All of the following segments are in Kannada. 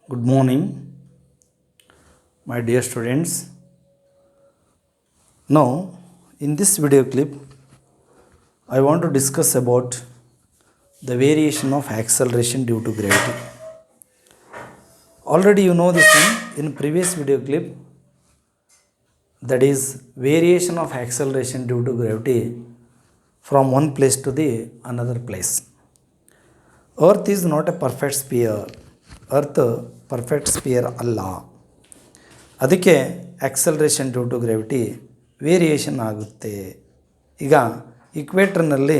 Good morning, my dear students. Now, in this video clip, I want to discuss about the variation of acceleration due to gravity. Already you know this one in previous video clip, that is variation of acceleration due to gravity from one place to the another place. Earth is not a perfect sphere. Earth perfect sphere ಅಲ್ಲ. ಅದಕ್ಕೆ acceleration due to gravity variation ಆಗುತ್ತೆ. ಈಗ ಇಕ್ವೇಟ್ರ್ನಲ್ಲಿ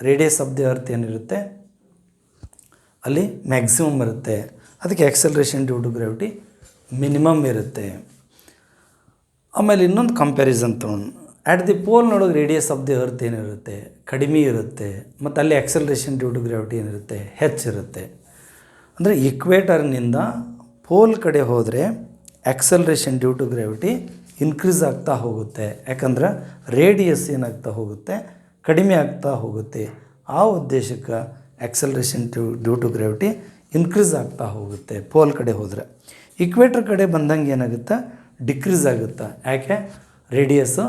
ರೇಡಿಯಸ್ ಆಫ್ ದಿ ಅರ್ತ್ ಏನಿರುತ್ತೆ ಅಲ್ಲಿ ಮ್ಯಾಕ್ಸಿಮಮ್ ಇರುತ್ತೆ, ಅದಕ್ಕೆ acceleration due to gravity minimum ಇರುತ್ತೆ. ಆಮೇಲೆ ಇನ್ನೊಂದು ಕಂಪ್ಯಾರಿಸನ್ ತೊಗೊಂಡು ಆ್ಯಟ್ ದಿ ಪೋಲ್ ನೋಡೋದು ರೇಡಿಯಸ್ ಆಫ್ ದಿ ಅರ್ತ್ ಏನಿರುತ್ತೆ ಕಡಿಮೆ ಇರುತ್ತೆ, ಮತ್ತು ಅಲ್ಲಿ ಆಕ್ಸಲರೇಷನ್ ಡ್ಯೂ ಟು ಗ್ರಾವಿಟಿ ಏನಿರುತ್ತೆ ಹೆಚ್ಚಿರುತ್ತೆ. ಅಂದರೆ ಇಕ್ವೇಟರ್ನಿಂದ ಪೋಲ್ ಕಡೆ ಹೋದರೆ acceleration due to gravity increase ಆಗ್ತಾ ಹೋಗುತ್ತೆ, ಯಾಕಂದ್ರೆ ರೇಡಿಯಸ್ ಏನಾಗ್ತಾ ಹೋಗುತ್ತೆ ಕಡಿಮೆ ಆಗ್ತಾ ಹೋಗುತ್ತೆ. ಆ ಉದ್ದೇಶಕ್ಕೆ acceleration due to gravity increase ಆಗ್ತಾ ಹೋಗುತ್ತೆ ಪೋಲ್ ಕಡೆ ಹೋದರೆ. ಇಕ್ವೇಟರ್ ಕಡೆ ಬಂದಂಗೆ ಏನಾಗುತ್ತೆ ಡಿಕ್ರೀಸ್ ಆಗುತ್ತೆ, ಯಾಕೆ ರೇಡಿಯಸ್ಸು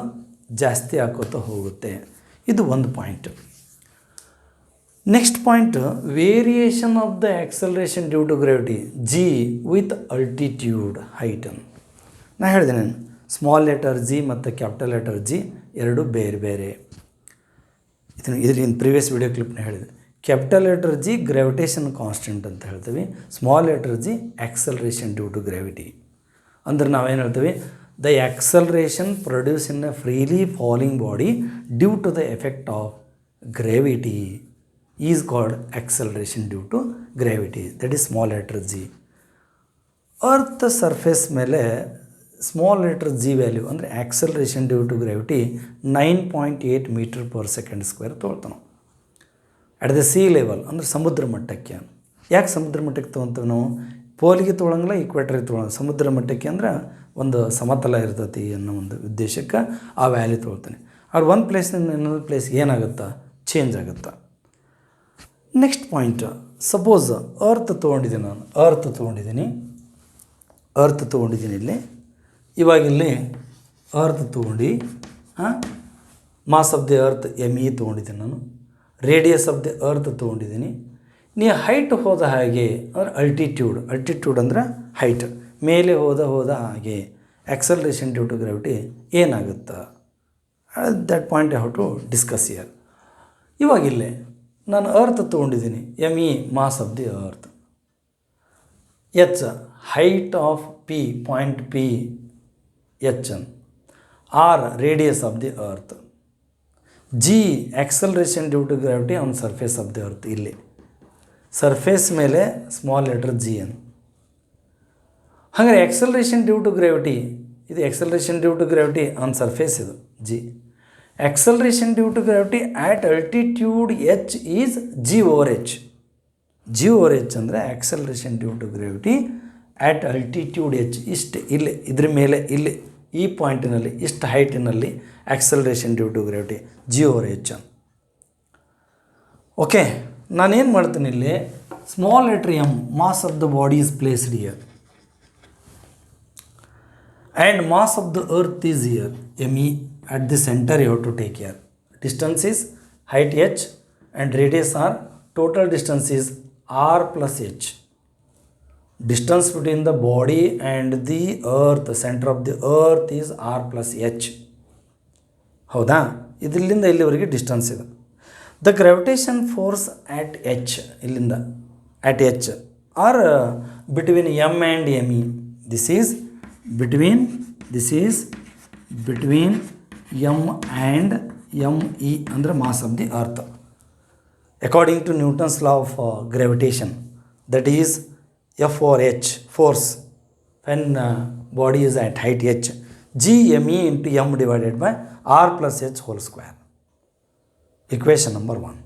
ಜಾಸ್ತಿ ಹಾಕೋತಾ ಹೋಗುತ್ತೆ. ಇದು ಒಂದು point. Next point, variation of the acceleration due to gravity G with altitude height. ನಾನು ಹೇಳಿದೆ ನಾನು ಸ್ಮಾಲ್ ಲೆಟರ್ ಜಿ ಮತ್ತು ಕ್ಯಾಪಿಟಲ್ ಲೆಟರ್ ಜಿ ಎರಡು ಬೇರೆ ಬೇರೆ. ಇದರಿಂದ ಪ್ರೀವಿಯಸ್ ವಿಡಿಯೋ ಕ್ಲಿಪ್ನ ಹೇಳಿದೆ. Capital letter G gravitation constant ಅಂತ ಹೇಳ್ತೀವಿ, small letter G acceleration due to gravity. ಅಂದ್ರೆ ನಾವೇನು ಹೇಳ್ತೀವಿ, the acceleration produce in a freely falling body due to the effect of gravity is called acceleration due to gravity, that is small letter g. Earth surface ಮೇಲೆ ಸ್ಮಾಲ್ ಲೆಟರ್ ಜಿ ವ್ಯಾಲ್ಯೂ ಅಂದರೆ acceleration due to gravity 9.8 metre per second square ತೊಗೊಳ್ತಾವೆ ಅಟ್ ದ ಸಿ ಲೆವೆಲ್, ಅಂದರೆ ಸಮುದ್ರ ಮಟ್ಟಕ್ಕೆ. ಯಾಕೆ ಸಮುದ್ರ ಮಟ್ಟಕ್ಕೆ ತೊಗೊತೀವಿ ನಾವು? ಪೋಲಿಗೆ ತೊಗೊಳಂಗಿಲ್ಲ, ಈಕ್ವೇಟರ್ಗೆ ತೊಗೊಳಂಗಿಲ್ಲ. ಸಮುದ್ರ ಮಟ್ಟಕ್ಕೆ ಅಂದ್ರೆ ಒಂದು ಸಮತಲ ಇರ್ತೈತಿ ಅನ್ನೋ ಒಂದು ಉದ್ದೇಶಕ್ಕೆ ಆ ವ್ಯಾಲ್ಯೂ ತೊಗೊಳ್ತಾನೆ. ಅವ್ರು ಒಂದು ಪ್ಲೇಸ್ನಿಂದ ಇನ್ನೊಂದು ಪ್ಲೇಸ್ ಏನಾಗುತ್ತಾ ಚೇಂಜ್ ಆಗುತ್ತಾ. ನೆಕ್ಸ್ಟ್ ಪಾಯಿಂಟ್, ಸಪೋಸ್ ಅರ್ತ್ ತೊಗೊಂಡಿದ್ದೀನಿ ನಾನು, ಅರ್ತ್ ತೊಗೊಂಡಿದ್ದೀನಿ ಇಲ್ಲಿ. ಇವಾಗ ಇಲ್ಲಿ ಅರ್ತ್ ತೊಗೊಂಡು mass of the earth ME ತೊಗೊಂಡಿದ್ದೀನಿ ನಾನು, ರೇಡಿಯಸ್ ಆಫ್ ದಿ ಅರ್ತ್ ತೊಗೊಂಡಿದ್ದೀನಿ. ನೀ ಹೈಟ್ ಹೋದ ಹಾಗೆ ಅಂದರೆ ಅಲ್ಟಿಟ್ಯೂಡ್ ಅಂದರೆ ಹೈಟ್, ಮೇಲೆ ಹೋದ ಹಾಗೆ ಆಕ್ಸಲರೇಷನ್ ಡ್ಯೂ ಟು ಗ್ರಾವಿಟಿ ಏನಾಗುತ್ತಾ, that point how to discuss here. ಇವಾಗಿಲ್ಲೇ ನಾನು ಅರ್ತ್ ತೊಗೊಂಡಿದ್ದೀನಿ, ME mass of the earth, H height of point P H, R radius of the earth, G acceleration due to gravity on surface of the earth. ಇಲ್ಲಿ ಸರ್ಫೇಸ್ ಮೇಲೆ ಸ್ಮಾಲ್ ಲೆಟರ್ G ಅನ್ನು. ಹಾಗಾದರೆ ಆಕ್ಸಲರೇಷನ್ ಡ್ಯೂ ಟು ಗ್ರಾವಿಟಿ, ಇದು acceleration due to gravity on surface, ಇದು G. Acceleration due to gravity at altitude H is G over H ಅಂದರೆ acceleration due to gravity at altitude H. ಇಷ್ಟು ಇಲ್ಲಿ ಇದ್ರ ಮೇಲೆ ಇಲ್ಲಿ ಈ ಪಾಯಿಂಟಿನಲ್ಲಿ ಇಷ್ಟು ಹೈಟಿನಲ್ಲಿ acceleration due to gravity G over H. Okay, ನಾನೇನು ಮಾಡ್ತೀನಿ ಇಲ್ಲಿ, small letter M mass of the body is placed here and mass of the earth is here ME. at the center you have to take care. Distance is height H and radius R. Total distance is R plus H. Distance between the body and the earth, the center of the earth is R plus H. ಹೌದಾ? ಇದರಿಂದ ಇಲ್ಲಿವರೆಗೆ ಡಿಸ್ಟನ್ಸ್ ಇದೆ. The gravitation force at H, ಇಲ್ಲಿಂದ at H are between M and ME. This is between M and ME ಅಂದರೆ mass of the earth. According to Newton's law of gravitation, that is F or H force when body is at height H, GME into M divided by R plus H whole square. Equation number 1.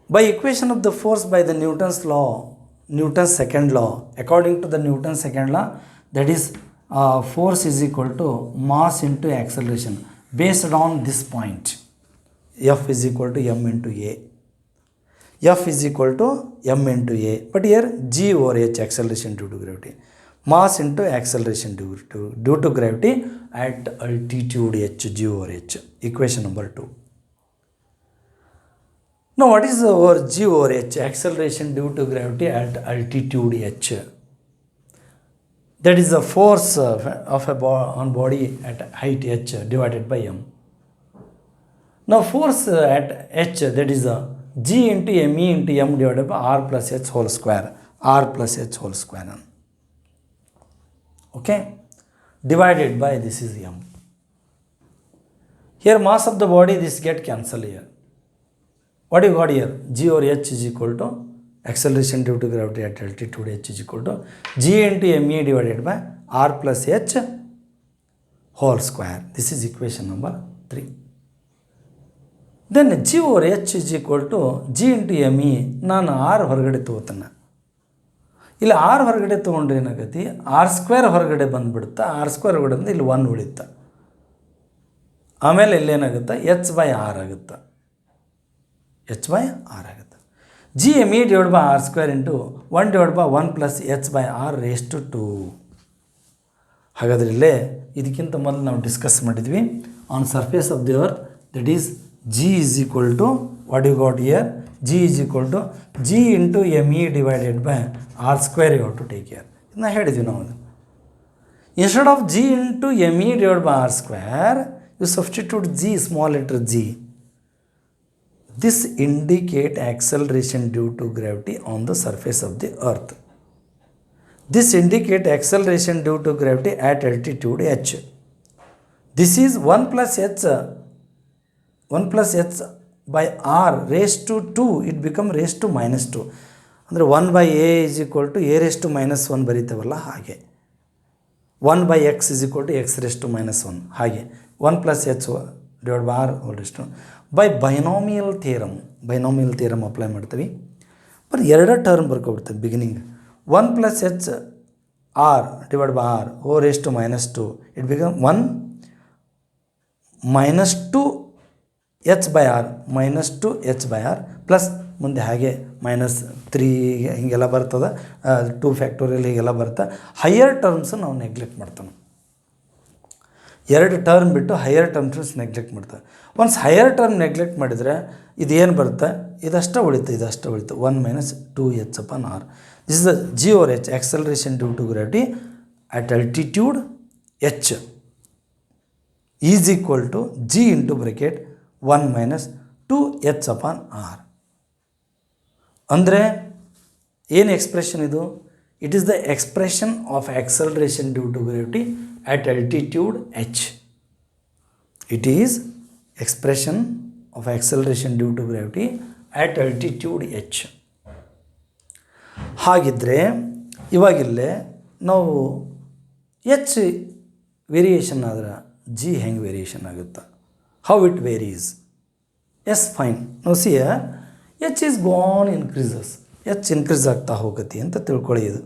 By equation of the force by the Newton's second law, according to the Newton's second law, that is force is equal to mass into acceleration based on this point. F is equal to M into A. F is equal to m into a. But here g over h, acceleration due to gravity. Mass into acceleration due to gravity at altitude h, g over h. Equation number 2. Now what is our g over h, acceleration due to gravity at altitude h? That is the force on body at height h divided by m. Now force at h, that is g into me into m divided by r plus h whole square. R plus h whole square. Okay, divided by this is m. Here mass of the body, this get cancelled here. What you got here? G over h is equal to acceleration due to gravity at altitude h is equal to g into me divided by r plus h whole square. This is equation number 3. Then g over h is equal to g into me. ನಾನು r ಹೊರಗಡೆ ತಗೋತಾನೆ. ಇಲ್ಲಿ r ಹೊರಗಡೆ ತೊಗೊಂಡ್ರೆ ಏನಾಗತ್ತೆ, r ಸ್ಕ್ವೇರ್ ಹೊರಗಡೆ ಬಂದುಬಿಡುತ್ತೆ. r ಸ್ಕ್ವೇರ್ ಹೊರಗಡೆ ಬಂದು ಇಲ್ಲಿ 1 ಉಳಿಯುತ್ತೆ. ಆಮೇಲೆ ಇಲ್ಲಿ ಏನಾಗುತ್ತೆ, h ಬೈ r ಆಗುತ್ತೆ. h ಬೈ r ಆಗುತ್ತೆ. g me divided by r square into 1 divided by 1 plus h by r raised to 2. ಹಾಗಾದರೆ ಇಲ್ಲೇ ಇದಕ್ಕಿಂತ ಮೊದಲು ನಾವು ಡಿಸ್ಕಸ್ ಮಾಡಿದ್ವಿ on surface of the earth, that is g is equal to what you got here, g is equal to g into me divided by r square. You have to take care. ಇದನ್ನ ಹೇಳಿದ್ವಿ ನಾವು. Instead of g into me divided by r square, you substitute g, small letter g. This indicate acceleration due to gravity on the surface of the earth. This indicate acceleration due to gravity at altitude h. This is 1 plus h by r raised to 2. It become raised to minus 2. ಅಂದರೆ 1 by a is equal to a raised to minus 1 ಬರೀತೇವಲ್ಲ ಹಾಗೆ. 1 by x is equal to x raised to minus 1 ಹಾಗೆ. 1 plus h divided by r whole raised to. By binomial theorem apply ಮಾಡ್ತೀವಿ. ಬಟ್ ಎರಡು term ಬರ್ಕೊಬಿಡ್ತೀವಿ beginning. 1 plus h r divided by r whole raised to minus 2. It become 1 minus 2 h by r minus 2 h by r plus ಮುಂದೆ ಹಾಗೆ minus 3 ಹೀಗೆಲ್ಲ ಬರ್ತದೆ. 2 ಫ್ಯಾಕ್ಟೋರಿಯಲ್ ಹೀಗೆಲ್ಲ ಬರುತ್ತೆ. ಹೈಯರ್ ಟರ್ಮ್ಸ್ ನಾವು ನೆಗ್ಲೆಕ್ಟ್ ಮಾಡ್ತಾನೆ. ಎರಡು ಟರ್ಮ್ ಬಿಟ್ಟು ಹೈಯರ್ ಟರ್ಮ್ಸ್ ನೆಗ್ಲೆಕ್ಟ್ ಮಾಡ್ತಾರೆ. ಒನ್ಸ್ ಹೈಯರ್ ಟರ್ಮ್ ನೆಗ್ಲೆಕ್ಟ್ ಮಾಡಿದರೆ ಇದೇನು ಬರುತ್ತೆ, ಇದಷ್ಟೇ ಉಳಿತು. 1 minus 2h upon r. This is the g over h, acceleration due to gravity at altitude h is equal to g into bracket 1 minus 2h upon r. ಅಂದರೆ ಏನು ಎಕ್ಸ್ಪ್ರೆಷನ್ ಇದು? It is the expression of acceleration due to gravity at altitude h. It is expression of acceleration due to gravity at altitude h. ಹಾಗಿದ್ದರೆ ಇವಾಗಿಲ್ಲೇ ನಾವು h ವೇರಿಯೇಷನ್ ಆದ್ರೆ g ಹೆಂಗೆ ವೇರಿಯೇಷನ್ ಆಗುತ್ತೆ? How it varies? Yes fine. ನಾವು see h is gone increases. h increase ಆಗ್ತಾ ಹೋಗತ್ತೆ ಅಂತ ತಿಳ್ಕೊಳ್ಳಿ. ಇದು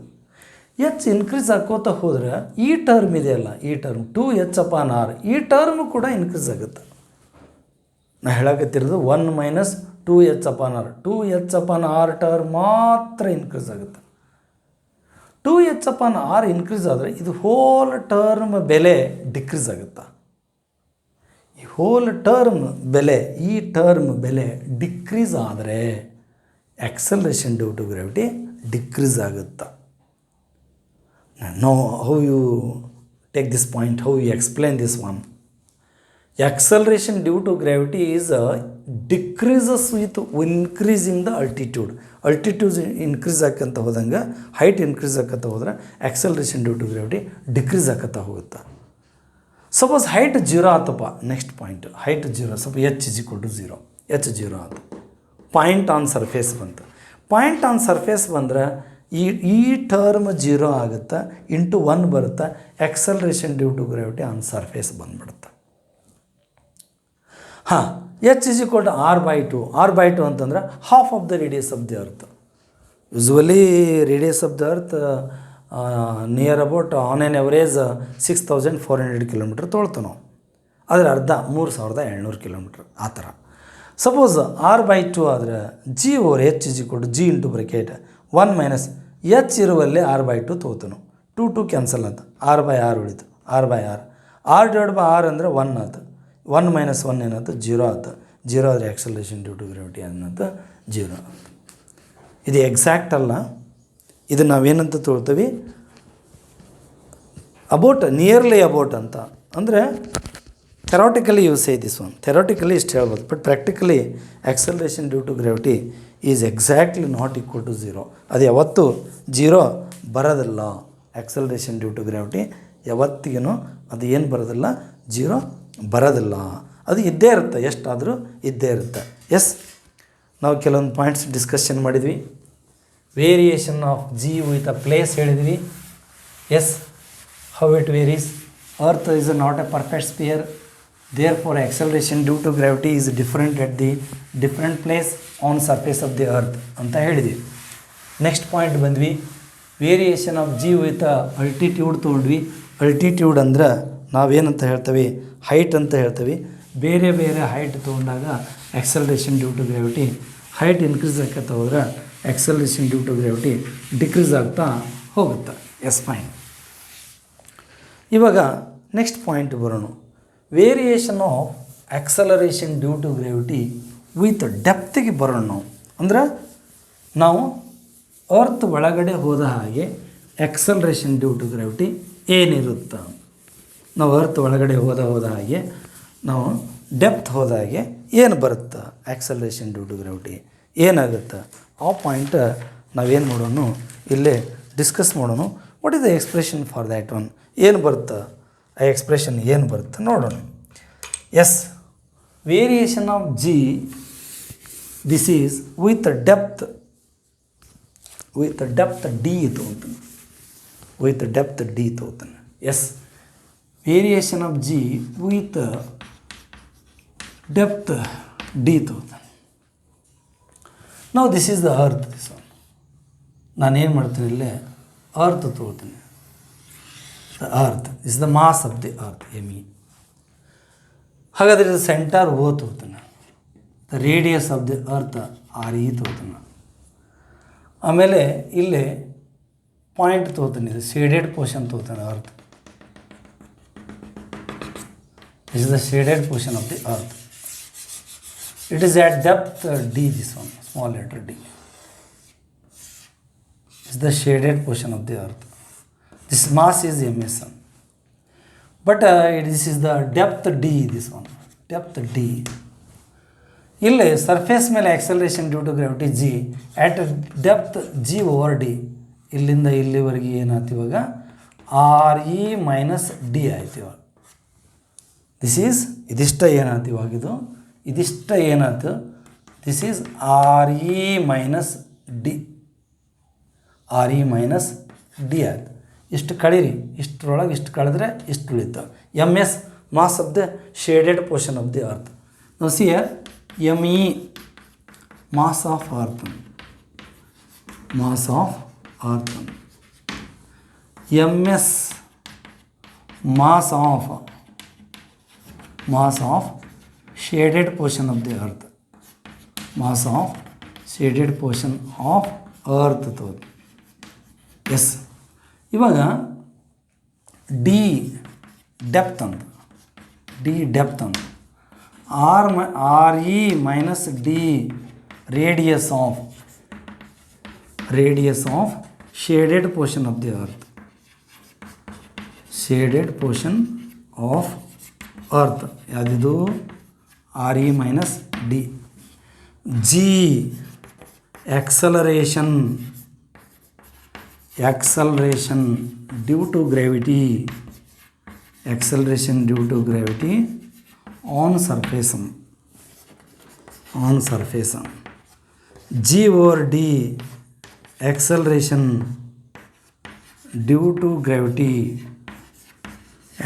h ಇನ್ಕ್ರೀಸ್ ಆಕೋತಾ ಹೋದ್ರೆ ಈ ಟರ್ಮ್ ಇದೆಯಲ್ಲ, ಈ ಟರ್ಮ್ 2h upon r, ಈ ಟರ್ಮ್ ಕೂಡ ಇನ್ಕ್ರೀಸ್ ಆಗುತ್ತೆ. ನಾ ಹೇಳಕತ್ತಿರೋದು 1 minus 2h upon r. 2h upon r term ಮಾತ್ರ ಇನ್ಕ್ರೀಸ್ ಆಗುತ್ತೆ. 2h upon r ಇನ್ಕ್ರೀಸ್ ಆದರೆ ಇದು ಹೋಲ್ ಟರ್ಮ್ ಬೆಲೆ ಡಿಕ್ರೀಸ್ ಆಗುತ್ತಾ? ಈ ಹೋಲ್ ಟರ್ಮ್ ಬೆಲೆ, ಈ ಟರ್ಮ್ ಬೆಲೆ ಡಿಕ್ರೀಸ್ ಆದರೆ acceleration due to gravity decrease ಆಗುತ್ತಾ? Now how you take this point, how you explain this one? Acceleration due to gravity is decreases with increasing the altitude. Altitude increase ಆಕಂತ ಹೋದಂಗೆ, height increase ಆಕಂತ ಹೋದ್ರೆ acceleration due to gravity decrease ಆಕಂತ ಹೋಗುತ್ತೆ. ಸಪೋಸ್ ಹೈಟ್ 0 ಆತಪ್ಪ, ನೆಕ್ಸ್ಟ್ ಪಾಯಿಂಟ್ ಹೈಟ್ 0, ಸ್ವಲ್ಪ h is equal to 0, h 0 ಆತು. ಪಾಯಿಂಟ್ ಆನ್ ಸರ್ಫೇಸ್ ಬಂತು. ಪಾಯಿಂಟ್ ಆನ್ ಸರ್ಫೇಸ್ ಬಂದ್ರೆ ಈ ಟರ್ಮ್ 0 ಆಗುತ್ತೆ, ಇಂಟು 1 ಬರುತ್ತೆ, acceleration due to gravity on surface ಬಂದ್ಬಿಡುತ್ತೆ. ಹಾಂ, h is equal to r by 2. r by 2 ಅಂತಂದ್ರೆ half of the radius of the earth. Usually radius of the earth near about on on average 6400 kilometre ತೊಳ್ತು ನಾವು. ಅದರ ಅರ್ಧ 3700 ಕಿಲೋಮೀಟ್ರ್ ಆ ಥರ. ಸಪೋಸ್ r/2 ಆದರೆ g/h is equal to g into bracket 1 minus h ಇರುವಲ್ಲಿ r/2 ತೊಗೋತಾನು. 2 ಕ್ಯಾನ್ಸಲ್ ಆಯ್ತು, r/r ಉಳಿತು, r/r r/r ಅಂದರೆ 1 ಆಯ್ತು. 1 ಮೈನಸ್ 1 ಏನಾಯ್ತು, 0 ಆಯ್ತು. 0 ಆದರೆ ಆಕ್ಸಲರೇಷನ್ ಡ್ಯೂ ಟು ಗ್ರಾವಿಟಿ ಅನ್ನೋದು 0 ಆಯ್ತು. ಇದು ಎಕ್ಸಾಕ್ಟ್ ಅಲ್ಲ, ಇದು ನಾವೇನಂತ ತೊಗೊಳ್ತೀವಿ, ಅಬೌಟ್, ನಿಯರ್ಲಿ ಅಬೌಟ್ ಅಂತ. ಅಂದರೆ theoretically you say this one, theoretically ಇಷ್ಟು ಹೇಳ್ಬೋದು, but practically acceleration due to gravity is exactly not equal to 0. ಅದು ಯಾವತ್ತೂ 0 ಬರೋದಿಲ್ಲ. ಆಕ್ಸಲರೇಷನ್ ಡ್ಯೂ ಟು ಗ್ರಾವಿಟಿ ಯಾವತ್ತಿಗೂ ಅದು ಏನು ಬರೋದಿಲ್ಲ, 0 ಬರೋದಿಲ್ಲ. ಅದು ಇದ್ದೇ ಇರುತ್ತೆ, ಎಷ್ಟಾದರೂ ಇದ್ದೇ ಇರುತ್ತೆ. ಎಸ್, ನಾವು ಕೆಲವೊಂದು ಪಾಯಿಂಟ್ಸ್ ಡಿಸ್ಕಷನ್ ಮಾಡಿದ್ವಿ. Variation of g with a place ಹೇಳಿದ್ವಿ. Yes, how it varies. Earth is not a perfect sphere, therefore acceleration due to gravity is different at the different place on surface of the earth ಅಂತ ಹೇಳಿದ್ವಿ. ನೆಕ್ಸ್ಟ್ ಪಾಯಿಂಟ್ ಬಂದ್ವಿ, variation of g with altitude ತೊಗೊಂಡ್ವಿ. ಅಲ್ಟಿಟ್ಯೂಡ್ ಅಂದ್ರೆ ನಾವೇನಂತ ಹೇಳ್ತೀವಿ, ಹೈಟ್ ಅಂತ ಹೇಳ್ತೀವಿ. ಬೇರೆ ಬೇರೆ ಹೈಟ್ ತೊಗೊಂಡಾಗ acceleration due to gravity height increase ಆಗ್ತಾ ಹೋದ್ರೆ acceleration due to gravity decrease ಆಗ್ತಾ ಹೋಗುತ್ತೆ. Yes, fine. ಇವಾಗ ನೆಕ್ಸ್ಟ್ ಪಾಯಿಂಟ್ ಬರೋಣ. Variation of acceleration due to gravity with ಡೆಪ್ತಿಗೆ ಬರೋಣ ನಾವು. ಅಂದ್ರೆ ನಾವು ಅರ್ತ್ ಒಳಗಡೆ ಹೋದ ಹಾಗೆ ಆಕ್ಸಲರೇಷನ್ ಡ್ಯೂ ಟು ಗ್ರಾವಿಟಿ ಏನಿರುತ್ತೆ. ನಾವು ಅರ್ತ್ ಒಳಗಡೆ ಹೋದ ಹಾಗೆ ನಾವು ಡೆಪ್ತ್ ಹೋದ ಹಾಗೆ ಏನು ಬರುತ್ತೆ, ಆಕ್ಸಲರೇಷನ್ ಡ್ಯೂ ಟು ಗ್ರಾವಿಟಿ ಏನಾಗುತ್ತೆ, ಆ ಪಾಯಿಂಟ್ ನಾವೇನು ಮಾಡೋಣ, ಇಲ್ಲೇ ಡಿಸ್ಕಸ್ ಮಾಡೋಣ. What is the expression for that one, ಏನು ಬರುತ್ತೆ, ಆ ಎಕ್ಸ್ಪ್ರೆಷನ್ ಏನು ಬರುತ್ತೆ ನೋಡೋಣ. Yes, variation of g, this is with depth d ತೊಗೊತಾನೆ, ವಿತ್ ಡೆಪ್ತ್ ಡಿ ತೊಗೊತಾನೆ. Yes, variation of g with depth d ತೊಗೊತಾನೆ. ನಾವು this is the earth. This one ನಾನೇನು ಮಾಡ್ತೀನಿ, ಇಲ್ಲೇ ಅರ್ತ್ ತೊಗೊತೀನಿ. The earth is the mass of the earth, me. ಹಾಗಾದರೆ ಇದು ಸೆಂಟರ್ ಓ ತೊಗೊತಾನೆ. The radius of the earth RE ತೊಗೊತಾನೆ. ಆಮೇಲೆ ಇಲ್ಲಿ ಪಾಯಿಂಟ್ ತೊಗೊತಾನೆ, ಇದು ಶೇಡೆಡ್ ಪೋರ್ಷನ್ ತೊಗೊತಾನೆ earth. This is the shaded portion of the earth. It is at depth d, this one small letter d is the shaded portion of the earth. This mass is ms, but this is the depth d, this one depth d. ಇಲ್ಲಿ ಸರ್ಫೇಸ್ ಮೇಲೆ acceleration due to gravity G at depth g/d. ಇಲ್ಲಿಂದ ಇಲ್ಲಿವರೆಗೆ ಏನಾಯ್ತು ಇವಾಗ RE ಮೈನಸ್ ಡಿ ಆಯ್ತು ಇವಾಗ. ಇದಿಷ್ಟ ಏನಾಯ್ತು ಇವಾಗ, ಇದಿಷ್ಟ ಏನಾಯ್ತು, this is RE minus d, RE minus d ಆಯ್ತು. ಇಷ್ಟು ಕಳೀರಿ, ಇಷ್ಟರೊಳಗೆ ಇಷ್ಟು ಕಳೆದ್ರೆ ಇಷ್ಟು ಉಳಿತು. MS, mass of the shaded portion of the earth. ನಾವು see ME, mass of earth, mass of earth. MS, mass of shaded portion of the earth, mass of shaded portion of earth ತೋದು. ಎಸ್, ಇವಾಗ ಡಿ ಡೆಪ್ತ್ ಅಂತ, ಡಿ ಡೆಪ್ತ್ ಅಂತ, RE minus d radius of shaded portion of the earth, shaded portion of earth ಯಾವುದಿದು RE minus d. G acceleration due to gravity, acceleration due to gravity on surface, g/d acceleration due to gravity,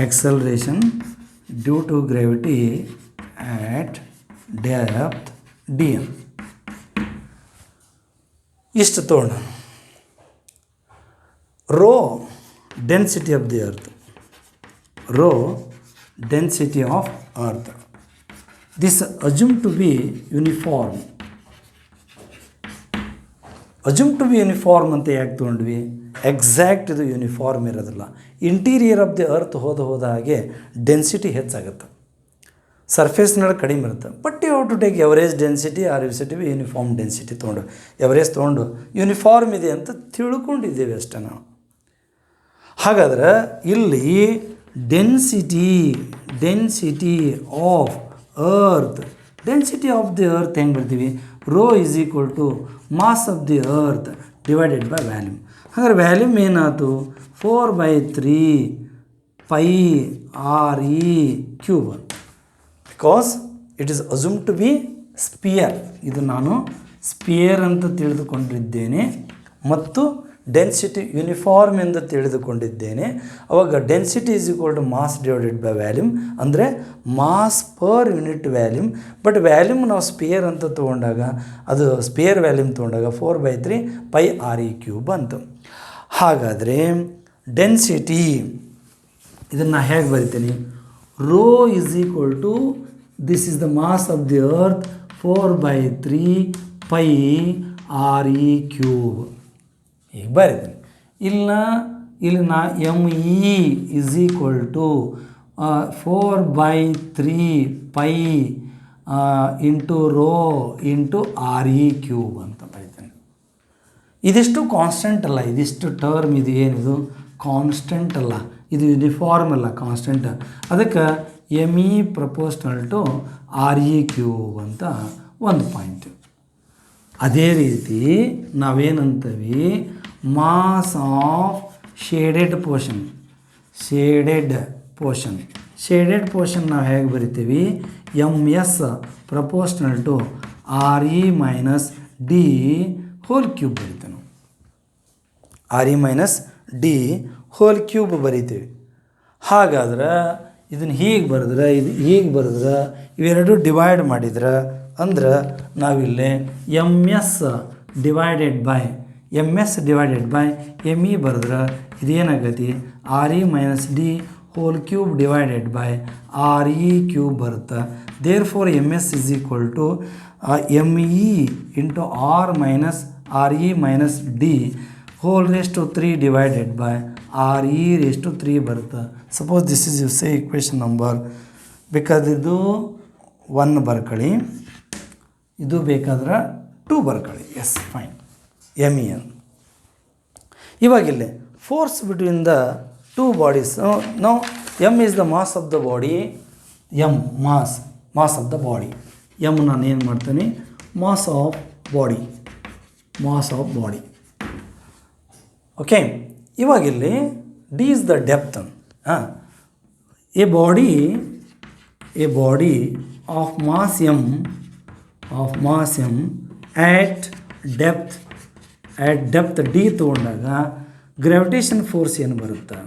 acceleration due to gravity at depth dm. ಇಷ್ಟು ತೋಣ rho density of the earth, rho density of earth. this assumed to be uniform. Assume to be uniform ಅಂತ ಯಾಕೆ ತೊಗೊಂಡ್ವಿ? ಎಕ್ಸಾಕ್ಟ್ ಇದು ಯೂನಿಫಾರ್ಮ್ ಇರೋದಿಲ್ಲ. ಇಂಟೀರಿಯರ್ ಆಫ್ ದಿ ಅರ್ತ್ ಹೋದ ಹಾಗೆ ಡೆನ್ಸಿಟಿ ಹೆಚ್ಚಾಗುತ್ತೆ, ಸರ್ಫೇಸ್ನಲ್ಲಿ ಕಡಿಮೆ ಇರುತ್ತೆ. But you have to take average density or you see to be uniform density ತೊಗೊಂಡು ಎವರೇಜ್ ತೊಗೊಂಡು ಯೂನಿಫಾರ್ಮ್ ಇದೆ ಅಂತ ತಿಳ್ಕೊಂಡಿದ್ದೇವೆ ಅಷ್ಟೇ ನಾವು. ಹಾಗಾದ್ರೆ ಇಲ್ಲಿ density of earth, density of the earth ಹೆಂಗೆ ಬರ್ತೀವಿ? Rho is equal to mass of the earth divided by volume. ಹಾಗಾದ್ರೆ ವ್ಯಾಲ್ಯೂಮ್ ಏನಾಯ್ತು? 4/3 πr(e)³ because it is assume to be sphere. ಇದು ನಾನು ಸ್ಪಿಯರ್ ಅಂತ ತಿಳಿದುಕೊಂಡಿದ್ದೇನೆ ಮತ್ತು ಡೆನ್ಸಿಟಿ ಯೂನಿಫಾರ್ಮ್ ಎಂದು ತಿಳಿದುಕೊಂಡಿದ್ದೇನೆ. ಅವಾಗ density is equal to mass divided by volume, ಅಂದರೆ mass per unit volume. But volume ನಾವು ಸ್ಪಿಯರ್ ಅಂತ ತೊಗೊಂಡಾಗ, ಅದು ಸ್ಪಿಯರ್ ವ್ಯಾಲ್ಯೂಮ್ ತೊಗೊಂಡಾಗ 4/3 πr(e)³ ಬಂತು. ಹಾಗಾದರೆ ಡೆನ್ಸಿಟಿ ಇದನ್ನು ಹೇಗೆ ಬರಿತೀನಿ? Rho is equal to this is the mass of the earth 4/3 πr(e)³ ಈಗ ಬರೀತೀನಿ. ಇಲ್ಲಿ ನಾ ME is equal to 4/3 π into rho into RE³ ಅಂತ ಬರೀತೀನಿ. ಇದಿಷ್ಟು ಕಾನ್ಸ್ಟೆಂಟ್ ಅಲ್ಲ, ಇದಿಷ್ಟು ಟರ್ಮ್ ಇದು ಏನಿದು ಕಾನ್ಸ್ಟೆಂಟ್ ಅಲ್ಲ, ಇದು ಯೂನಿಫಾರ್ಮ್ ಅಲ್ಲ, ಕಾನ್ಸ್ಟೆಂಟ್. ಅದಕ್ಕೆ ME ಪ್ರಪೋರ್ಷನಲ್ ಟು RE³ ಅಂತ ಒಂದು ಪಾಯಿಂಟ್. ಅದೇ ರೀತಿ ನಾವೇನಂತೀವಿ? ಮಾಸ್ ಆಫ್ ಶೇಡೆಡ್ ಪೋರ್ಷನ್ ನಾವು ಹೇಗೆ ಬರಿತೀವಿ? MS proportional to RE - D³ ಬರಿತೀವಿ ನಾವು. RE - D³ ಬರಿತೀವಿ. ಹಾಗಾದ್ರೆ ಇದನ್ನು ಹೀಗೆ ಬರೆದ್ರೆ, ಇದು ಹೀಗೆ ಬರೆದ್ರೆ, ಇವೆರಡು ಡಿವೈಡ್ ಮಾಡಿದ್ರೆ ಅಂದ್ರೆ ನಾವಿಲ್ಲಿ MS ಡಿವೈಡೆಡ್ ಬೈ ME ಬರೆದ್ರೆ ಇದೇನಾಗೈತಿ? RE - D³ divided by RE³ ಬರುತ್ತೆ. Therefore MS is equal to ME into R - RE - D³ divided by RE³ ಬರುತ್ತೆ. Suppose this is you say equation number. ಬೇಕಾದ್ರೆ ಇದು 1 ಬರ್ಕೊಳ್ಳಿ, ಇದು ಬೇಕಾದ್ರೆ 2 ಬರ್ಕೊಳ್ಳಿ. Yes, fine. MEN. ಇವಾಗಿಲ್ಲಿ force between the two bodies. ನಾವು M is the mass of the body. Mass of the body. ನಾನು ಏನು ಮಾಡ್ತೀನಿ? Mass of body. ಓಕೆ. ಇವಾಗಿಲ್ಲಿ D is the depth. A body of mass M at depth D ತೊಗೊಂಡಾಗ ಗ್ರಾವಿಟೇಷನ್ ಫೋರ್ಸ್ ಏನು ಬರುತ್ತೆ?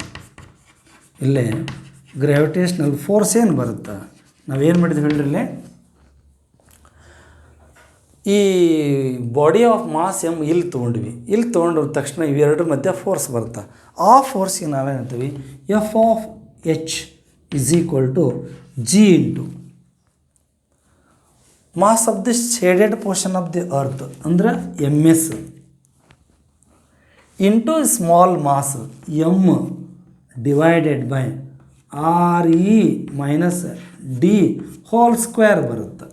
ಇಲ್ಲೇ ಗ್ರಾವಿಟೇಷನಲ್ ಫೋರ್ಸ್ ಏನು ಬರುತ್ತೆ? ನಾವೇನು ಮಾಡಿದ್ವಿ ಹೇಳ್ರಿ? ಈ ಬಾಡಿ ಆಫ್ ಮಾಸ್ M ಇಲ್ಲಿ ತೊಗೊಂಡ್ವಿ. ಇಲ್ಲಿ ತೊಗೊಂಡ ತಕ್ಷಣ ಇವೆರಡರ ಮಧ್ಯೆ ಫೋರ್ಸ್ ಬರುತ್ತೆ. ಆ ಫೋರ್ಸಿಗೆ ನಾವೇನಂತೀವಿ? F(h) is equal to G into mass of the shaded portion of the earth ಅಂದರೆ MS into small mass M divided by RE - D² ಬರುತ್ತೆ.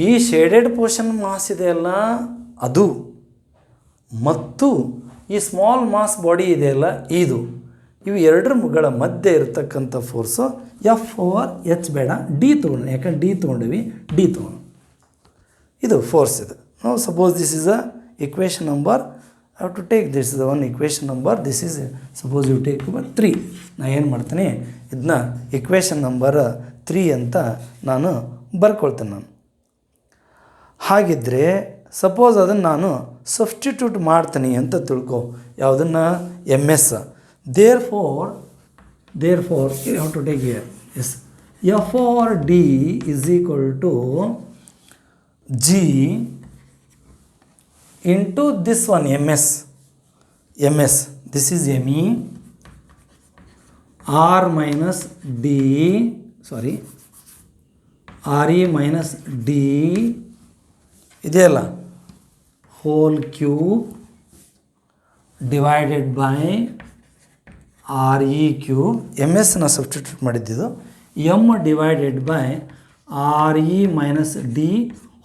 ಈ ಶೇಡೆಡ್ ಪೋರ್ಷನ್ ಮಾಸ್ ಇದೆಯಲ್ಲ ಅದು, ಮತ್ತು ಈ ಸ್ಮಾಲ್ ಮಾಸ್ ಬಾಡಿ ಇದೆಯಲ್ಲ ಇದು, ಇವು ಎರಡರ ಮಧ್ಯೆ ಇರತಕ್ಕಂಥ ಫೋರ್ಸು F/h ಬೇಡ, D ತೊಗೊಂಡು, ಯಾಕಂದ್ರೆ D ತೊಗೊಂಡಿವಿ, D ತೊಗೊಂಡು. ಇದು ಫೋರ್ಸ್ ಇದು. ನಾವು suppose this is a equation number. I have to take this is one equation number. This is suppose you take 3. ನಾನು ಏನು ಮಾಡ್ತೀನಿ? ಇದನ್ನ ಇಕ್ವೇಷನ್ ನಂಬರ್ 3 ಅಂತ ನಾನು ಬರ್ಕೊಳ್ತೇನೆ ನಾನು. ಹಾಗಿದ್ದರೆ ಸಪೋಸ್ ಅದನ್ನು ನಾನು ಸಬ್ಸ್ಟಿಟ್ಯೂಟ್ ಮಾಡ್ತೀನಿ ಅಂತ ತಿಳ್ಕೊ. ಯಾವುದನ್ನು? MS. Therefore you have to take here. Yes. F/D is equal to G into this one MS. This is ME. R - D. Sorry. R E minus d ಇದೆಯಲ್ಲ whole cube divided by R E cube M ಎಸ್ನ ಸಬ್ಸ್ಟಿಟ್ಯೂಟ್ ಮಾಡಿದ್ದಿದ್ದು M divided by R E minus d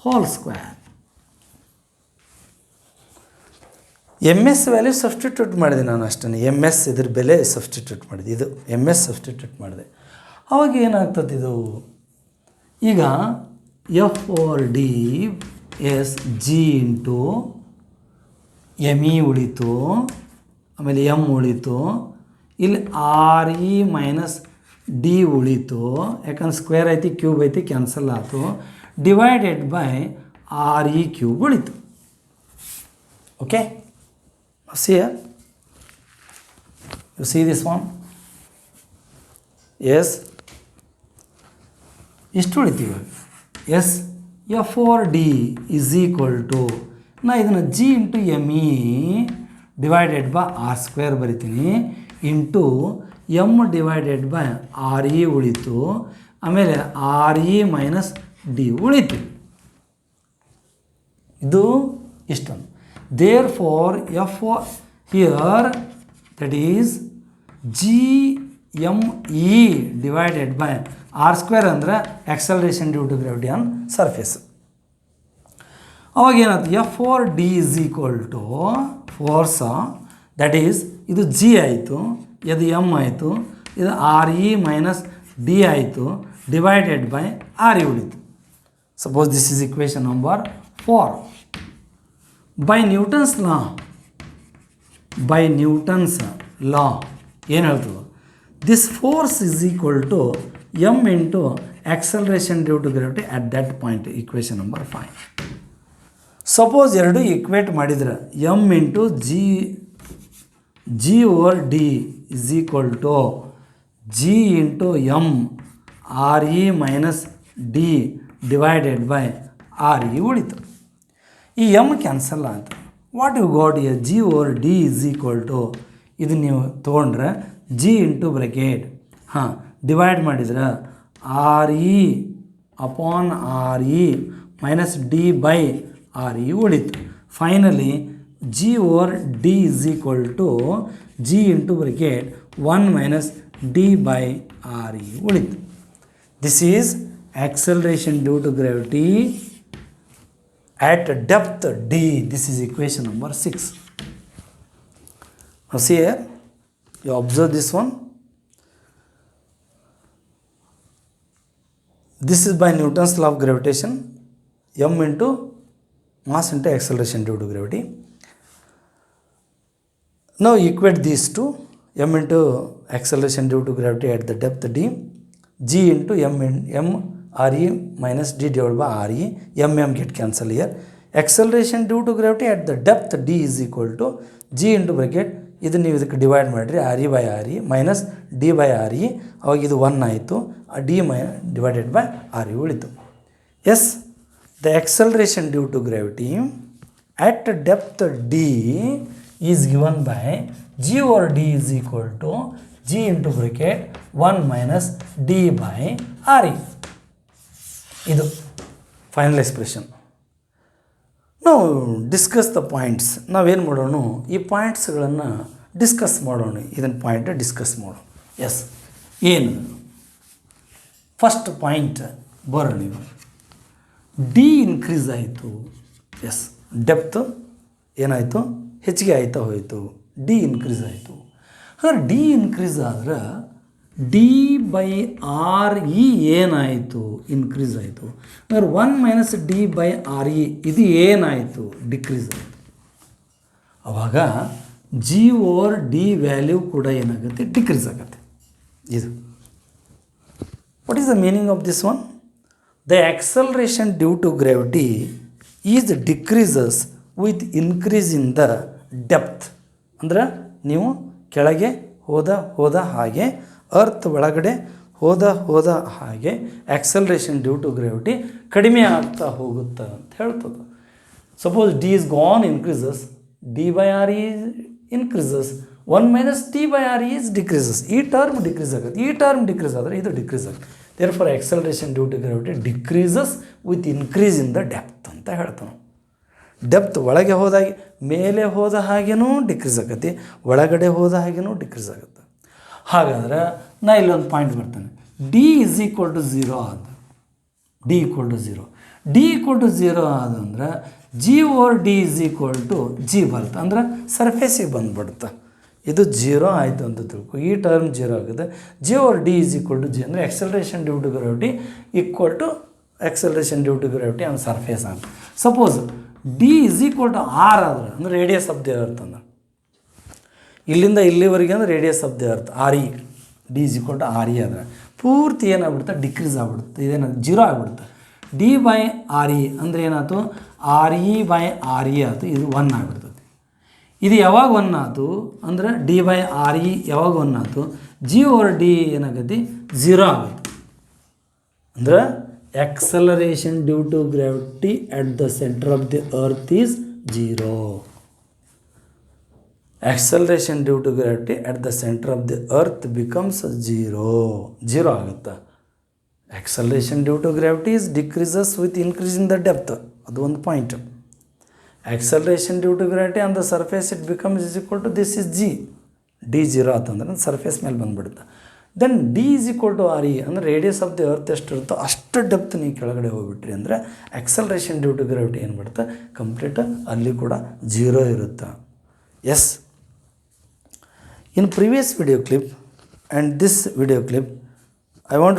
whole square. M S value substitute ಮಾಡಿದೆ ನಾನು ಅಷ್ಟೇ. ಎಮ್ ಎಸ್ ಇದ್ರ ಬೆಲೆ ಸಬ್ಸ್ಟಿಟ್ಯೂಟ್ ಮಾಡಿದೆ, ಇದು ಎಮ್ ಎಸ್ ಸಬ್ಸ್ಟಿಟ್ಯೂಟ್ ಮಾಡಿದೆ. ಅವಾಗ ಏನಾಗ್ತದೆ ಇದು, ಈಗ F or D is G into M E ಉಳಿತು, ಆಮೇಲೆ ಎಮ್ ಉಳಿತು, ಇಲ್ಲಿ ಆರ್ ಇ ಮೈನಸ್ ಡಿ ಉಳಿತು, ಯಾಕಂದ್ರೆ ಸ್ಕ್ವೇರ್ ಐತಿ ಕ್ಯೂಬ್ ಐತಿ ಕ್ಯಾನ್ಸಲ್ ಆಯಿತು, divided by R E cube ಉಳಿತು. Okay, see here, you see this one, yes, ಎಷ್ಟು ಉಳಿತೀವಿ, S F or D is equal to, ನಾ ಇದನ್ನು g into M E divided by R square ಬರಿತೀನಿ, into M divided by R E ಉಳಿತು, ಆಮೇಲೆ ಆರ್ ಇ ಮೈನಸ್ ಡಿ ಉಳಿತು. ಇದು ಇಷ್ಟೊಂದು. Therefore, F here, that is GME divided by R square ಅಂದರೆ acceleration due to gravity on surface. ಅವಾಗ ಏನಾಯ್ತು, F or D is equal to force, that is ಇದು ಜಿ ಆಯಿತು, ಇದು ಎಮ್ ಆಯಿತು, ಇದು ಆರ್ ಇ ಮೈನಸ್ ಡಿ ಆಯಿತು, ಡಿವೈಡೆಡ್ ಬೈ ಆರ್ ಇ ಉಳಿತು. Suppose this is equation number 4. By Newton's law ಏನು ಹೇಳ್ತದೆ, this force is equal to M into acceleration due to gravity at that point, equation number 5. ಸಪೋಸ್ ಎರಡು ಇಕ್ವೇಟ್ ಮಾಡಿದ್ರೆ M into G over D is equal to g into M R E minus d divided by R E ಉಳಿತು. ಈ ಎಮ್ ಕ್ಯಾನ್ಸಲ್ ಆಯಿತು. What you got a g over D is equal to, ಇದು ನೀವು ತೊಗೊಂಡ್ರೆ ಜಿ ಇಂಟು ಬ್ರ್ಯಾಕೆಟ್ ಡಿವೈಡ್ ಮಾಡಿದ್ರೆ R E upon R E minus D by R E ಉಳಿತು. Finally g over D is equal to g into bracket 1 minus D by R E ಉಳಿತು. This is acceleration due to gravity at depth d. This is equation number 6. Now see here, you observe this one. This is by Newton's law of gravitation, m into mass into acceleration due to gravity. Now equate these two, m into acceleration due to gravity at the depth d, g into m R e minus d divided by R e, m get cancel here. Acceleration due to gravity at the depth d is equal to g into bracket, ಇದು ನೀವು ಇದಕ್ಕೆ ಡಿವೈಡ್ ಮಾಡಿರಿ R E by R E minus D by R E, ಅವಾಗ ಇದು 1 ಆಯಿತು, d divided by R E ಉಳಿತು. Yes, the acceleration due to gravity at depth d is given by g over d is equal to g into bracket 1 minus d by r e. ಇದು ಫೈನಲ್ ಎಕ್ಸ್ಪ್ರೆಷನ್. ನಾವು ಡಿಸ್ಕಸ್ ದ ಪಾಯಿಂಟ್ಸ್. ನಾವೇನು ಮಾಡೋಣ, ಈ ಪಾಯಿಂಟ್ಸ್ಗಳನ್ನು ಡಿಸ್ಕಸ್ ಮಾಡೋಣ. ಇದನ್ನು ಪಾಯಿಂಟ್ ಡಿಸ್ಕಸ್ ಮಾಡೋಣ. ಎಸ್, ಏನು ಫಸ್ಟ್ ಪಾಯಿಂಟ್ ಬರೋಣ. ನೀವು ಡಿ ಇನ್ಕ್ರೀಸ್ ಆಯಿತು. ಎಸ್, ಡೆಪ್ತ್ ಏನಾಯಿತು, ಹೆಚ್ಚಿಗೆ ಆಯ್ತಾ ಹೋಯಿತು, ಡಿ ಇನ್ಕ್ರೀಸ್ ಆಯಿತು. ಹಾಗಾದ್ರೆ ಡಿ ಇನ್ಕ್ರೀಸ್ ಆದ್ರೆ ಡಿ ಬೈ ಆರ್ ಇ ಏನಾಯಿತು, ಇನ್ಕ್ರೀಸ್ ಆಯಿತು. ಹಾಗಾದ್ರೆ 1 minus D by R E ಇದು ಏನಾಯಿತು, ಡಿಕ್ರೀಸ್ ಆಯಿತು. ಆವಾಗ ಜಿ ಓವರ್ ಡಿ ವ್ಯಾಲ್ಯೂ ಕೂಡ ಏನಾಗುತ್ತೆ, ಡಿಕ್ರೀಸ್ ಆಗುತ್ತೆ. ಇದು what is the meaning of this one? The acceleration due to gravity is decreases with increase in the depth. ಅಂದರೆ ನೀವು ಕೆಳಗೆ ಹೋದ ಹಾಗೆ, ಅರ್ತ್ ಒಳಗಡೆ ಹೋದ ಹಾಗೆ ಆಕ್ಸಲರೇಷನ್ ಡ್ಯೂ ಟು ಗ್ರಾವಿಟಿ ಕಡಿಮೆ ಆಗ್ತಾ ಹೋಗುತ್ತೆ ಅಂತ ಹೇಳ್ತದೆ. Suppose D is gone increases, D by R E increases, 1 minus D by R E is decreases. ಈ ಟರ್ಮ್ ಡಿಕ್ರೀಸ್ ಆಗುತ್ತೆ, ಈ ಟರ್ಮ್ ಡಿಕ್ರೀಸ್ ಆದರೆ ಇದು ಡಿಕ್ರೀಸ್ ಆಗುತ್ತೆ. Therefore acceleration due to gravity decreases with increase in the depth ಅಂತ ಹೇಳ್ತಾನೆ. ಡೆಪ್ತ್ ಒಳಗೆ ಹೋದಾಗೆ ಮೇಲೆ ಹೋದ ಹಾಗೇನೂ ಡಿಕ್ರೀಸ್ ಆಗತ್ತೆ, ಒಳಗಡೆ ಹೋದ ಹಾಗೇನೂ ಡಿಕ್ರೀಸ್ ಆಗುತ್ತೆ. ಹಾಗಾದ್ರೆ ನಾ ಇಲ್ಲೊಂದು ಪಾಯಿಂಟ್ ಬರ್ತೇನೆ, d is equal to zero ಆದ, d equal to zero, d equal to zero ಆದಂದ್ರೆ g over D is equal to g ಬರುತ್ತೆ, ಅಂದ್ರೆ ಸರ್ಫೇಸಿಗೆ ಬಂದುಬಿಡುತ್ತೆ. ಇದು ಜೀರೋ ಆಯಿತು ಅಂತ ತಿಳ್ಕೊ, ಈ ಟರ್ಮ್ ಜೀರೋ ಆಗುತ್ತೆ. G over D is equal to g ಅಂದರೆ acceleration due to gravity equal to acceleration due to gravity on surface ಅಂತ. Suppose D is equal to R ಆದ್ರೆ ಅಂದರೆ ರೇಡಿಯಸ್ ಆಫ್ ದಿ ಅರ್ತ್ ಅಂದ್ರೆ ಇಲ್ಲಿಂದ ಇಲ್ಲಿವರೆಗೆ ಅಂದ್ರೆ radius of the earth R E, D is equal to R E ಆದರೆ ಪೂರ್ತಿ ಏನಾಗ್ಬಿಡುತ್ತೆ, ಡಿಕ್ರೀಸ್ ಆಗ್ಬಿಡುತ್ತೆ, ಇದೇನಾಗ ಜೀರೋ ಆಗಿಬಿಡುತ್ತೆ. ಡಿ ಬೈ ಆರ್ ಇ ಅಂದರೆ ಏನಾಯ್ತು, R E by R E ಆಯಿತು, ಇದು 1 ಆಗಿಬಿಡ್ತದೆ. ಇದು ಯಾವಾಗ 1 ಆಯ್ತು ಅಂದ್ರೆ ಡಿ ಬೈ ಆರ್ ಇ ಯಾವಾಗ 1 ಆಯಿತು, ಜಿ ಓವರ್ ಡಿ ಏನಾಗತ್ತೆ 0 ಆಗುತ್ತೆ. ಅಂದ್ರೆ acceleration due to gravity at the centre of the earth is 0. Acceleration due to gravity at the centre of the earth becomes 0 ಆಗುತ್ತೆ. Acceleration due to gravity is decreases with increase in the depth, ಅದು ಒಂದು point. Acceleration due to gravity on the surface it becomes is equal to this is G, D 0 ಆತಂದ್ರೆ ಸರ್ಫೇಸ್ ಮೇಲೆ ಬಂದುಬಿಡುತ್ತೆ. Then D is equal to R E ಅಂದರೆ ರೇಡಿಯಸ್ ಆಫ್ ದಿ ಅರ್ತ್ ಎಷ್ಟು ಇರುತ್ತೋ ಅಷ್ಟು ಡೆಪ್ತ್ ನೀವು ಕೆಳಗಡೆ ಹೋಗ್ಬಿಟ್ರಿ ಅಂದರೆ ಆಕ್ಸಲರೇಷನ್ ಡ್ಯೂ ಟು ಗ್ರಾವಿಟಿ ಏನು ಬಿಡುತ್ತೆ, ಕಂಪ್ಲೀಟ್ ಅಲ್ಲಿ ಕೂಡ 0 ಇರುತ್ತೆ. Yes, in previous video clip and this video clip I have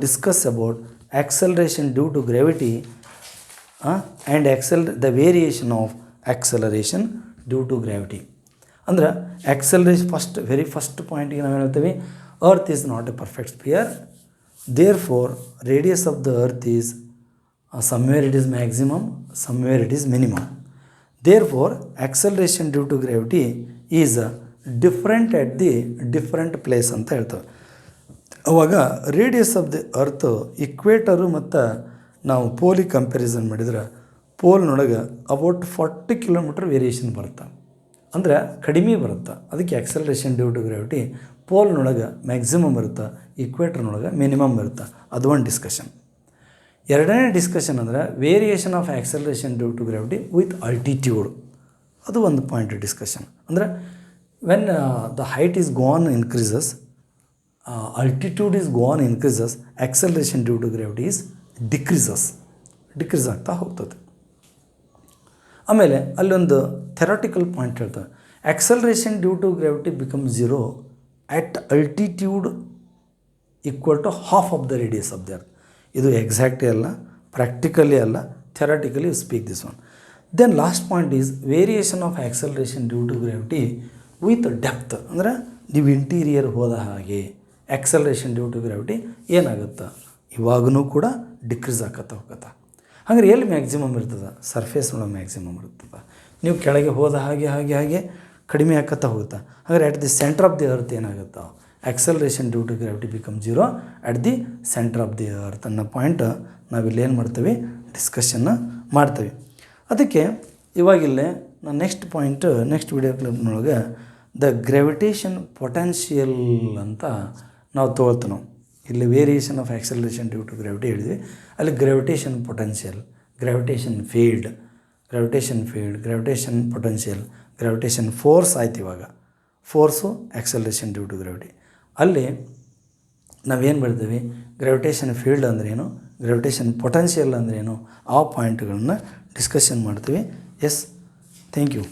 discussed about acceleration due to gravity and the variation of acceleration due to gravity. ಅಂದರೆ acceleration very first point ನಾವು ಹೇಳ್ತೀವಿ, earth is not a perfect sphere, therefore radius of the earth is somewhere it is maximum, somewhere it is minimum. Therefore acceleration due to gravity is different at the different place ಅಂತ ಹೇಳ್ತೇವೆ. ಅವಾಗ ರೇಡಿಯಸ್ ಆಫ್ ದಿ ಅರ್ತ್ ಇಕ್ವೇಟರು ಮತ್ತು ನಾವು ಪೋಲಿಗೆ ಕಂಪ್ಯಾರಿಸನ್ ಮಾಡಿದ್ರೆ ಪೋಲ್ನೊಳಗೆ ಅಬೌಟ್ 40 ಕಿಲೋಮೀಟ್ರ್ ವೇರಿಯೇಷನ್ ಬರುತ್ತೆ, ಅಂದರೆ ಕಡಿಮೆ ಬರುತ್ತೆ. ಅದಕ್ಕೆ ಆಕ್ಸಲರೇಷನ್ ಡ್ಯೂ ಟು ಗ್ರಾವಿಟಿ ಪೋಲ್ನೊಳಗೆ ಮ್ಯಾಕ್ಸಿಮಮ್ ಇರುತ್ತೆ, ಇಕ್ವೇಟರ್ನೊಳಗೆ ಮಿನಿಮಮ್ ಇರುತ್ತೆ. ಅದು ಒಂದು ಡಿಸ್ಕಷನ್. ಎರಡನೇ ಡಿಸ್ಕಷನ್ ಅಂದರೆ variation of acceleration due to gravity with altitude, ಅದು ಒಂದು ಪಾಯಿಂಟ್ ಡಿಸ್ಕಷನ್. ಅಂದರೆ when the height is gone increases, altitude is gone increases, acceleration due to gravity is decrease ಆಗ್ತಾ ಹೋಗ್ತದೆ. ಆಮೇಲೆ ಅಲ್ಲೊಂದು ಥೆರಾಟಿಕಲ್ ಪಾಯಿಂಟ್ ಹೇಳ್ತಾರೆ, acceleration due to gravity become 0 at altitude equal to half of the radius of the earth. ಇದು ಎಕ್ಸಾಕ್ಟ್ಲಿ ಅಲ್ಲ, ಪ್ರಾಕ್ಟಿಕಲಿ ಅಲ್ಲ, theoretically you speak this one. Then last point is variation of acceleration due to gravity with depth, ಅಂದರೆ ನೀವು ಇಂಟೀರಿಯರ್ ಹೋದ ಹಾಗೆ ಆಕ್ಸಲರೇಷನ್ ಡ್ಯೂ ಟು ಗ್ರಾವಿಟಿ ಏನಾಗುತ್ತೆ, ಇವಾಗೂ ಕೂಡ ಡಿಕ್ರೀಸ್ ಆಕತ್ತ ಹೋಗತ್ತೆ. ಹಾಗಾದ್ರೆ ಎಲ್ಲಿ ಮ್ಯಾಕ್ಸಿಮಮ್ ಇರ್ತದೆ, ಸರ್ಫೇಸ್ ಒಳಗೆ ಮ್ಯಾಕ್ಸಿಮಮ್ ಇರ್ತದೆ. ನೀವು ಕೆಳಗೆ ಹೋದ ಹಾಗೆ ಹಾಗೆ ಹಾಗೆ ಕಡಿಮೆ ಆಕತ್ತ ಹೋಗುತ್ತೆ. ಹಾಗಾದ್ರೆ at the centre of the earth ಏನಾಗುತ್ತೆ, acceleration due to gravity become 0 at the centre of the earth ಅನ್ನೋ ಪಾಯಿಂಟ್ ನಾವಿಲ್ಲಿ ಏನು ಮಾಡ್ತೀವಿ, ಡಿಸ್ಕಷನ್ನ ಮಾಡ್ತೀವಿ. ಅದಕ್ಕೆ ಇವಾಗಿಲ್ಲೇ ನಾನು ನೆಕ್ಸ್ಟ್ ಪಾಯಿಂಟ್ ನೆಕ್ಸ್ಟ್ ವಿಡಿಯೋ ಕ್ಲಿಪ್ನೊಳಗೆ ದ ಗ್ರಾವಿಟೇಷನ್ ಪೊಟೆನ್ಷಿಯಲ್ ಅಂತ ನಾವು ತೊಗೊಳ್ತೀವಿ. ಇಲ್ಲಿ variation of acceleration due to gravity ಹೇಳಿದ್ವಿ, ಅಲ್ಲಿ gravitation potential, gravitation field, gravitation potential, gravitation force ಆಯ್ತು. ಇವಾಗ force acceleration due to gravity, ಅಲ್ಲಿ ನಾವೇನು ಬರ್ತೀವಿ, ಗ್ರಾವಿಟೇಷನ್ ಫೀಲ್ಡ್ ಅಂದ್ರೇನು, ಗ್ರಾವಿಟೇಷನ್ ಪೊಟೆನ್ಷಿಯಲ್ ಅಂದ್ರೇನು, ಆ ಪಾಯಿಂಟ್ಗಳನ್ನ ಡಿಸ್ಕಷನ್ ಮಾಡ್ತೀವಿ. Yes, thank you.